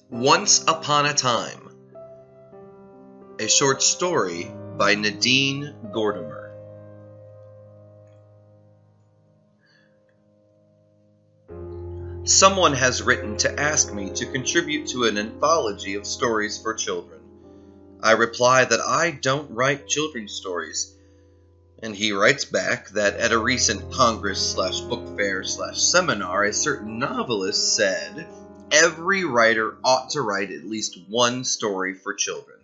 Once Upon a Time, a short story by Nadine Gordimer. Someone has written to ask me to contribute to an anthology of stories for children. I reply that I don't write children's stories, and he writes back that at a recent Congress/book fair/seminar, a certain novelist said every writer ought to write at least one story for children.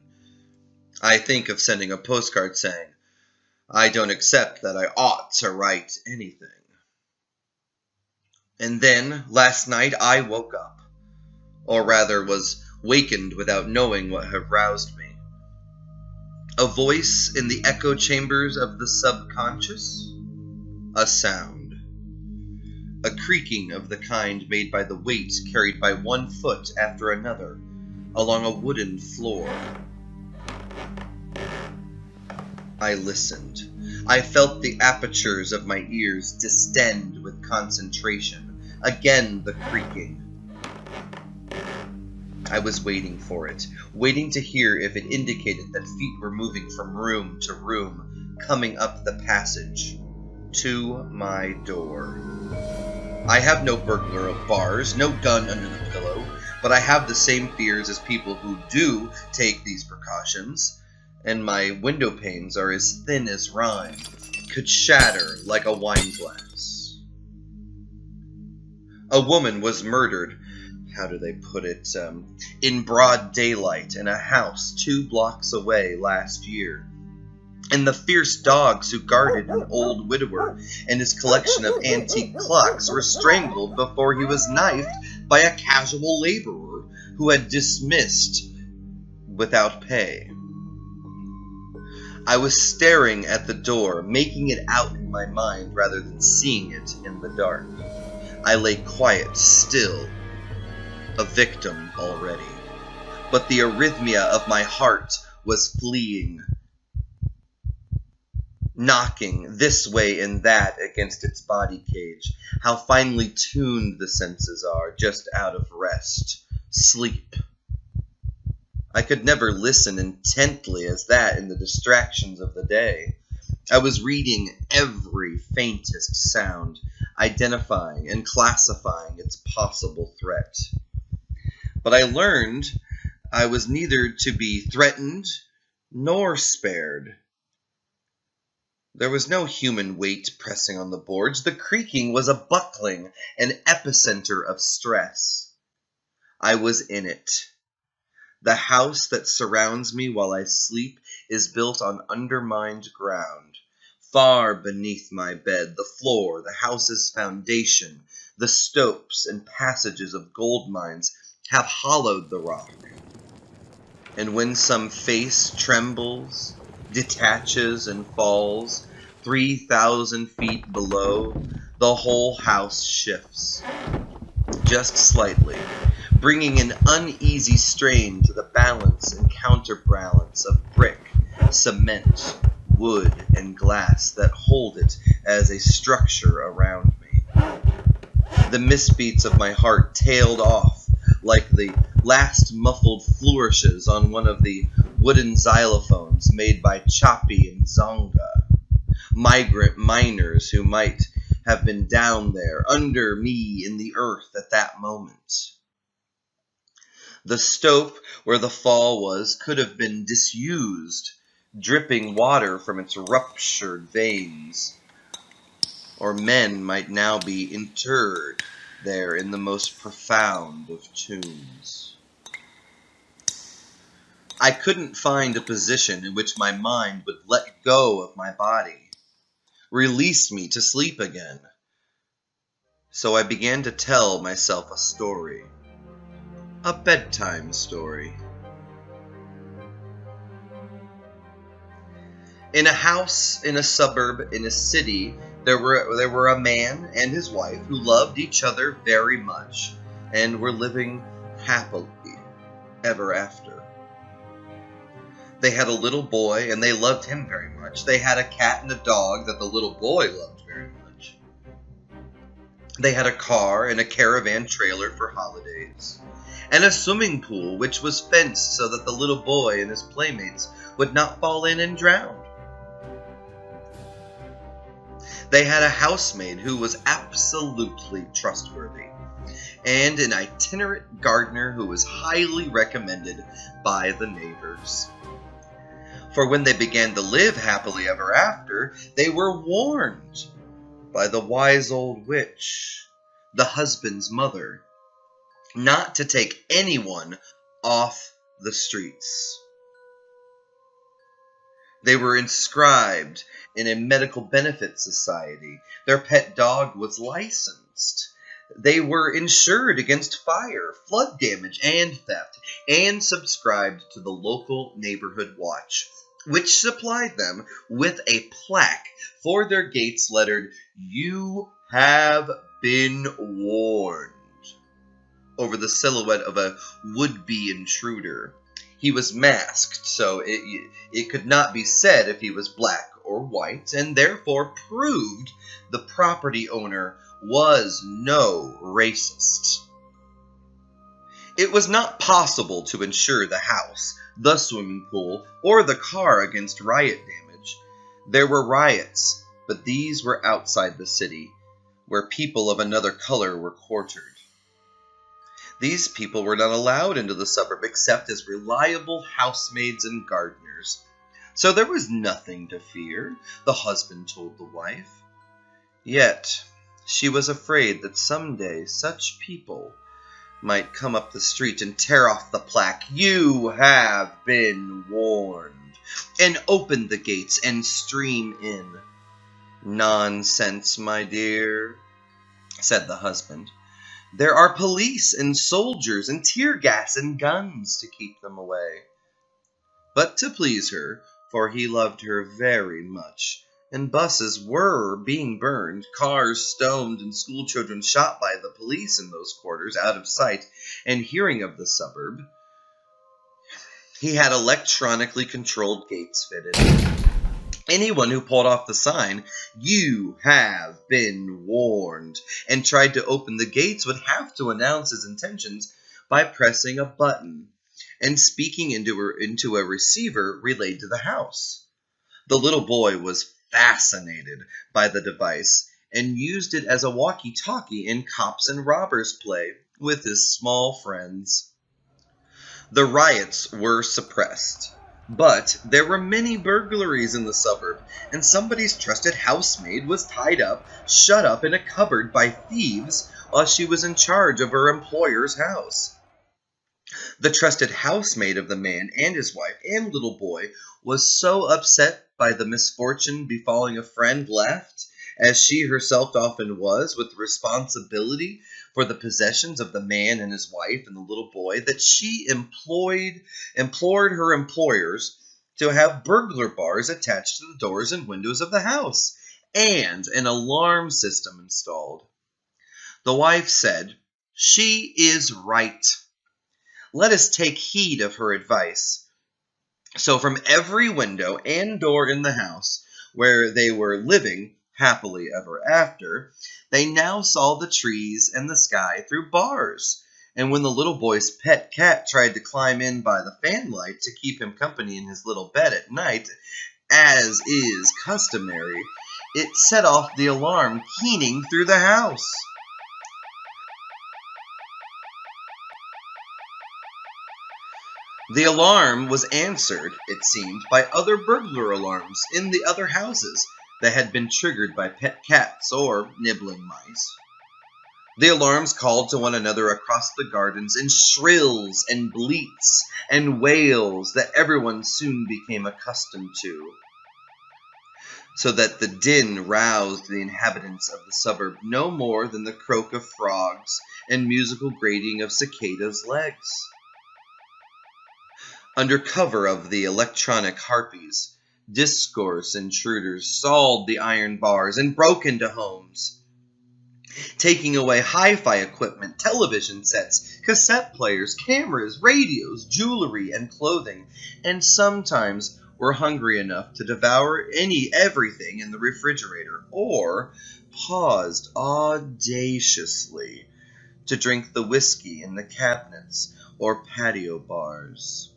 I think of sending a postcard saying, I don't accept that I ought to write anything. And then, last night, I woke up, or rather was wakened without knowing what had roused me. A voice in the echo chambers of the subconscious? A sound. A creaking of the kind made by the weight carried by one foot after another along a wooden floor. I listened. I felt the apertures of my ears distend with concentration. Again the creaking. I was waiting for it, waiting to hear if it indicated that feet were moving from room to room, coming up the passage to my door. I have no burglar of bars, no gun under the pillow, but I have the same fears as people who do take these precautions, and my window panes are as thin as rime, could shatter like a wine glass. A woman was murdered, how do they put it, in broad daylight in a house 2 blocks away last year. And the fierce dogs who guarded an old widower and his collection of antique clocks were strangled before he was knifed by a casual laborer who had dismissed without pay. I was staring at the door, making it out in my mind rather than seeing it in the dark. I lay quiet, still, a victim already. But the arrhythmia of my heart was fleeing, knocking this way and that against its body cage. How finely tuned the senses are, just out of rest, sleep. I could never listen intently as that in the distractions of the day. I was reading every faintest sound, identifying and classifying its possible threat. But I learned I was neither to be threatened nor spared. There was no human weight pressing on the boards. The creaking was a buckling, an epicenter of stress. I was in it. The house that surrounds me while I sleep is built on undermined ground. Far beneath my bed, the floor, the house's foundation, the stopes and passages of gold mines have hollowed the rock. And when some face trembles, detaches and falls 3,000 feet below, the whole house shifts, just slightly, bringing an uneasy strain to the balance and counterbalance of brick, cement, wood, and glass that hold it as a structure around me. The misbeats of my heart tailed off like the last muffled flourishes on one of the wooden xylophones made by Choppy and Zonga, migrant miners who might have been down there under me in the earth at that moment. The stope where the fall was could have been disused, dripping water from its ruptured veins, or men might now be interred there in the most profound of tombs. I couldn't find a position in which my mind would let go of my body, release me to sleep again. So I began to tell myself a story, a bedtime story. In a house, in a suburb, in a city, there were a man and his wife who loved each other very much and were living happily ever after. They had a little boy and they loved him very much. They had a cat and a dog that the little boy loved very much. They had a car and a caravan trailer for holidays, and a swimming pool which was fenced so that the little boy and his playmates would not fall in and drown. They had a housemaid who was absolutely trustworthy, and an itinerant gardener who was highly recommended by the neighbors. For when they began to live happily ever after, they were warned by the wise old witch, the husband's mother, not to take anyone off the streets. They were inscribed in a medical benefit society. Their pet dog was licensed. They were insured against fire, flood damage, and theft, and subscribed to the local neighborhood watch, which supplied them with a plaque for their gates lettered, "You have been warned," over the silhouette of a would-be intruder. He was masked, so it could not be said if he was black or white, and therefore proved the property owner was no racist. It was not possible to insure the house, the swimming pool, or the car against riot damage. There were riots, but these were outside the city, where people of another color were quartered. These people were not allowed into the suburb except as reliable housemaids and gardeners. So there was nothing to fear, the husband told the wife. Yet she was afraid that someday such people might come up the street and tear off the plaque, "You have been warned," and open the gates and stream in. "Nonsense, my dear," said the husband. "There are police and soldiers and tear gas and guns to keep them away." But to please her, for he loved her very much, and buses were being burned, cars stoned, and schoolchildren shot by the police in those quarters, out of sight and hearing of the suburb, he had electronically controlled gates fitted. Anyone who pulled off the sign, "You have been warned," and tried to open the gates would have to announce his intentions by pressing a button and speaking into a receiver relayed to the house. The little boy was fascinated by the device and used it as a walkie-talkie in cops and robbers play with his small friends. The riots were suppressed, but there were many burglaries in the suburb, and somebody's trusted housemaid was tied up, shut up in a cupboard by thieves while she was in charge of her employer's house. The trusted housemaid of the man and his wife and little boy was so upset by the misfortune befalling a friend left, as she herself often was, with responsibility for the possessions of the man and his wife and the little boy, that she implored her employers to have burglar bars attached to the doors and windows of the house, and an alarm system installed. The wife said, "She is right. Let us take heed of her advice." So from every window and door in the house where they were living happily ever after, they now saw the trees and the sky through bars. And when the little boy's pet cat tried to climb in by the fanlight to keep him company in his little bed at night, as is customary, it set off the alarm keening through the house. The alarm was answered, it seemed, by other burglar alarms in the other houses that had been triggered by pet cats or nibbling mice. The alarms called to one another across the gardens in shrills and bleats and wails that everyone soon became accustomed to, so that the din roused the inhabitants of the suburb no more than the croak of frogs and musical grating of cicadas' legs. Under cover of the electronic harpies, discourse intruders sawed the iron bars and broke into homes, taking away hi-fi equipment, television sets, cassette players, cameras, radios, jewelry, and clothing, and sometimes were hungry enough to devour everything in the refrigerator, or paused audaciously to drink the whiskey in the cabinets or patio bars.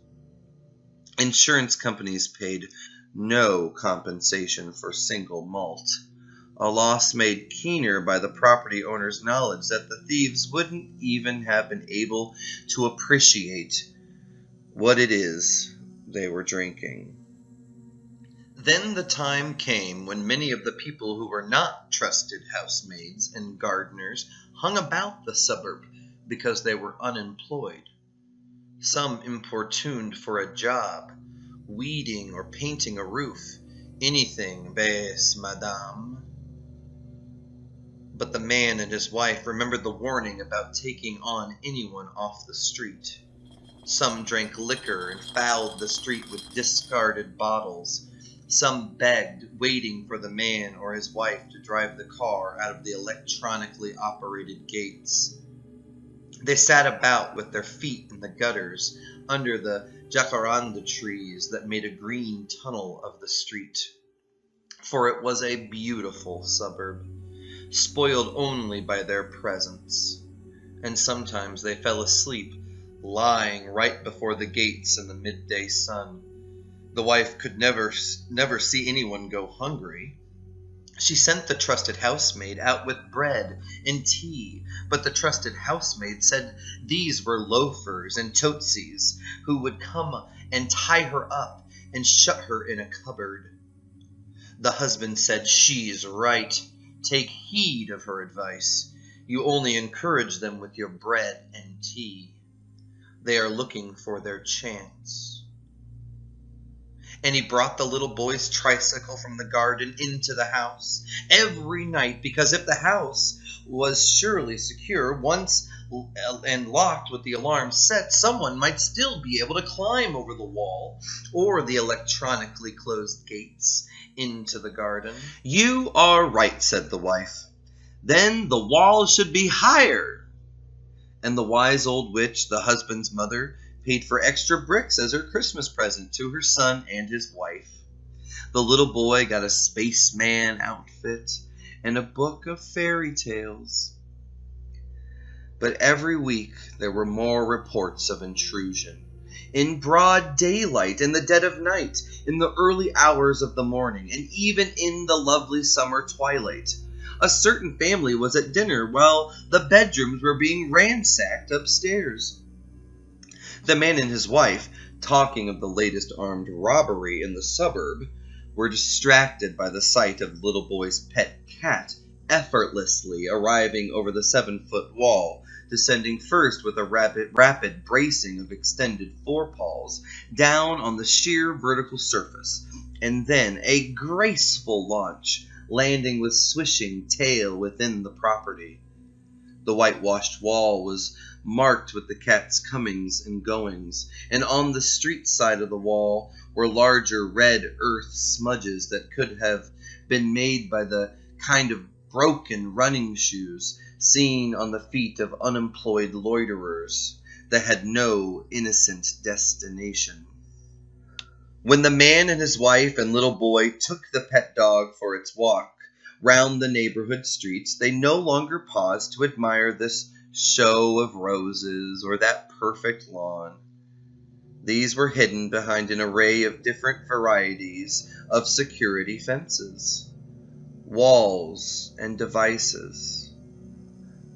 Insurance companies paid no compensation for single malt, a loss made keener by the property owner's knowledge that the thieves wouldn't even have been able to appreciate what it is they were drinking. Then the time came when many of the people who were not trusted housemaids and gardeners hung about the suburb because they were unemployed. Some importuned for a job, weeding or painting a roof, anything, base, madame. But the man and his wife remembered the warning about taking on anyone off the street. Some drank liquor and fouled the street with discarded bottles. Some begged, waiting for the man or his wife to drive the car out of the electronically operated gates. They sat about with their feet in the gutters under the jacaranda trees that made a green tunnel of the street. For it was a beautiful suburb, spoiled only by their presence. And sometimes they fell asleep, lying right before the gates in the midday sun. The wife could never see anyone go hungry. She sent the trusted housemaid out with bread and tea, but the trusted housemaid said these were loafers and tootsies who would come and tie her up and shut her in a cupboard. The husband said, "She's right. Take heed of her advice. You only encourage them with your bread and tea. They are looking for their chance." And he brought the little boy's tricycle from the garden into the house every night, because if the house was surely secure once and locked with the alarm set, someone might still be able to climb over the wall or the electronically closed gates into the garden. "You are right," said the wife. "Then the wall should be higher." And the wise old witch, the husband's mother, paid for extra bricks as her Christmas present to her son and his wife. The little boy got a spaceman outfit and a book of fairy tales. But every week there were more reports of intrusion. In broad daylight, in the dead of night, in the early hours of the morning, and even in the lovely summer twilight. A certain family was at dinner while the bedrooms were being ransacked upstairs. The man and his wife, talking of the latest armed robbery in the suburb, were distracted by the sight of the little boy's pet cat effortlessly arriving over the 7-foot wall, descending first with a rapid bracing of extended forepaws down on the sheer vertical surface, and then a graceful launch, landing with swishing tail within the property. The whitewashed wall was marked with the cat's comings and goings, and on the street side of the wall were larger red earth smudges that could have been made by the kind of broken running shoes seen on the feet of unemployed loiterers that had no innocent destination. When the man and his wife and little boy took the pet dog for its walk round the neighborhood streets, they no longer paused to admire this show of roses or that perfect lawn. These were hidden behind an array of different varieties of security fences, walls, and devices.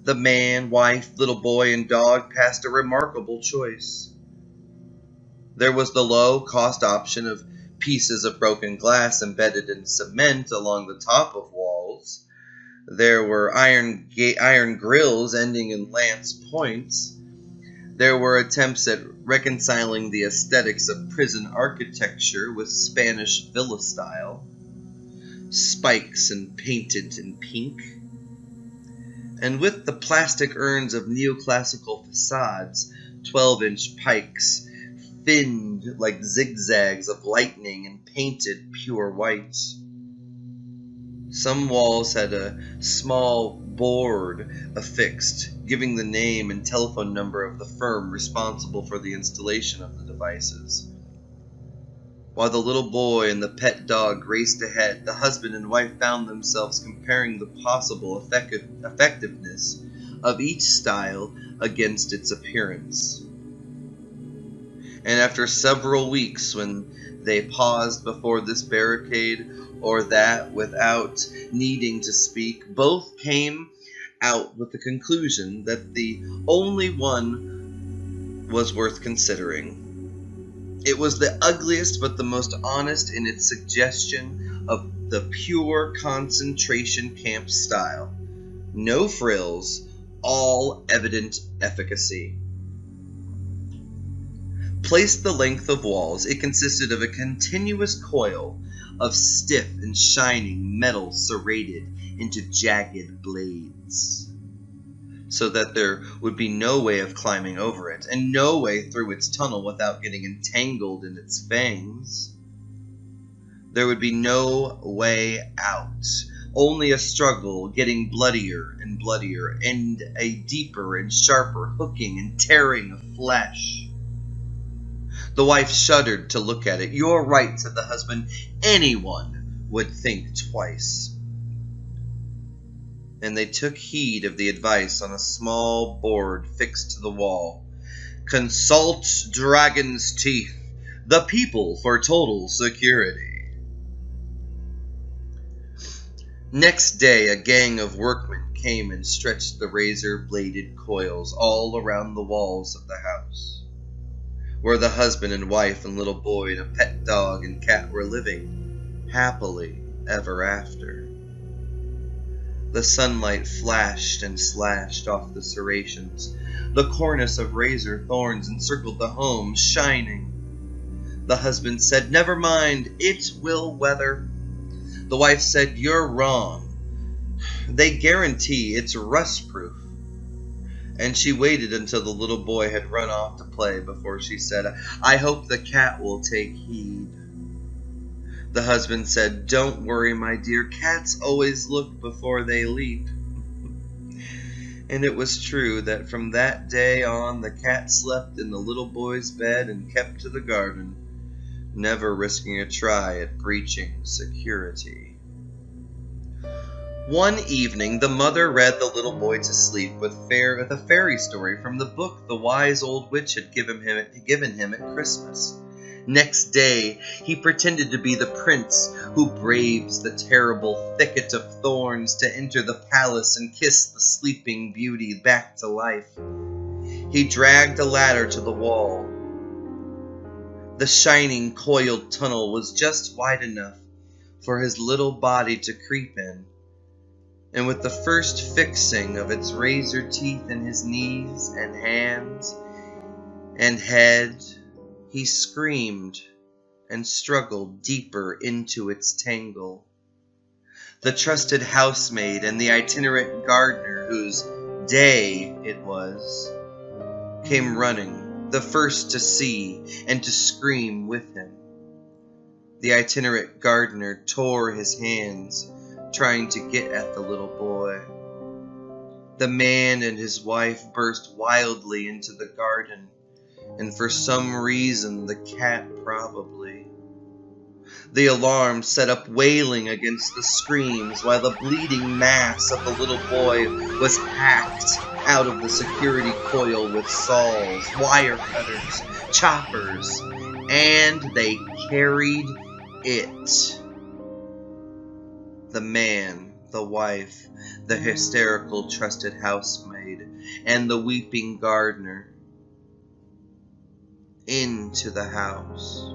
The man, wife, little boy, and dog passed a remarkable choice. There was the low-cost option of pieces of broken glass embedded in cement along the top of walls. There were iron grills ending in lance points. There were attempts at reconciling the aesthetics of prison architecture with Spanish villa style. Spikes and painted in pink. And with the plastic urns of neoclassical facades, 12-inch pikes, finned like zigzags of lightning and painted pure white. Some walls had a small board affixed, giving the name and telephone number of the firm responsible for the installation of the devices. While the little boy and the pet dog raced ahead, the husband and wife found themselves comparing the possible effectiveness of each style against its appearance. And after several weeks, when they paused before this barricade or that without needing to speak, both came out with the conclusion that the only one was worth considering. It was the ugliest but the most honest in its suggestion of the pure concentration camp style. No frills, all evident efficacy. Placed the length of walls, it consisted of a continuous coil of stiff and shining metal serrated into jagged blades, so that there would be no way of climbing over it, and no way through its tunnel without getting entangled in its fangs. There would be no way out, only a struggle, getting bloodier and bloodier, and a deeper and sharper hooking and tearing of flesh. The wife shuddered to look at it. "You're right," said the husband. "Anyone would think twice." And they took heed of the advice on a small board fixed to the wall. "Consult Dragon's Teeth, the people for total security." Next day, a gang of workmen came and stretched the razor-bladed coils all around the walls of the house, where the husband and wife and little boy and a pet dog and cat were living happily ever after. The sunlight flashed and slashed off the serrations. The cornice of razor thorns encircled the home, shining. The husband said, "Never mind, it will weather." The wife said, "You're wrong. They guarantee it's rust-proof." And she waited until the little boy had run off to play before she said, "I hope the cat will take heed." The husband said, "Don't worry, my dear. Cats always look before they leap." And it was true that from that day on the cat slept in the little boy's bed and kept to the garden, never risking a try at breaching security. One evening, the mother read the little boy to sleep with a fairy story from the book the wise old witch had given him at Christmas. Next day, he pretended to be the prince who braves the terrible thicket of thorns to enter the palace and kiss the sleeping beauty back to life. He dragged a ladder to the wall. The shining coiled tunnel was just wide enough for his little body to creep in. And with the first fixing of its razor teeth in his knees and hands and head, he screamed and struggled deeper into its tangle. The trusted housemaid and the itinerant gardener, whose day it was, came running, the first to see and to scream with him. The itinerant gardener tore his hands, trying to get at the little boy. The man and his wife burst wildly into the garden, and for some reason the cat probably. The alarm set up wailing against the screams, while the bleeding mass of the little boy was hacked out of the security coil with saws, wire cutters, choppers, and they carried it. The man, the wife, the hysterical trusted housemaid, and the weeping gardener into the house.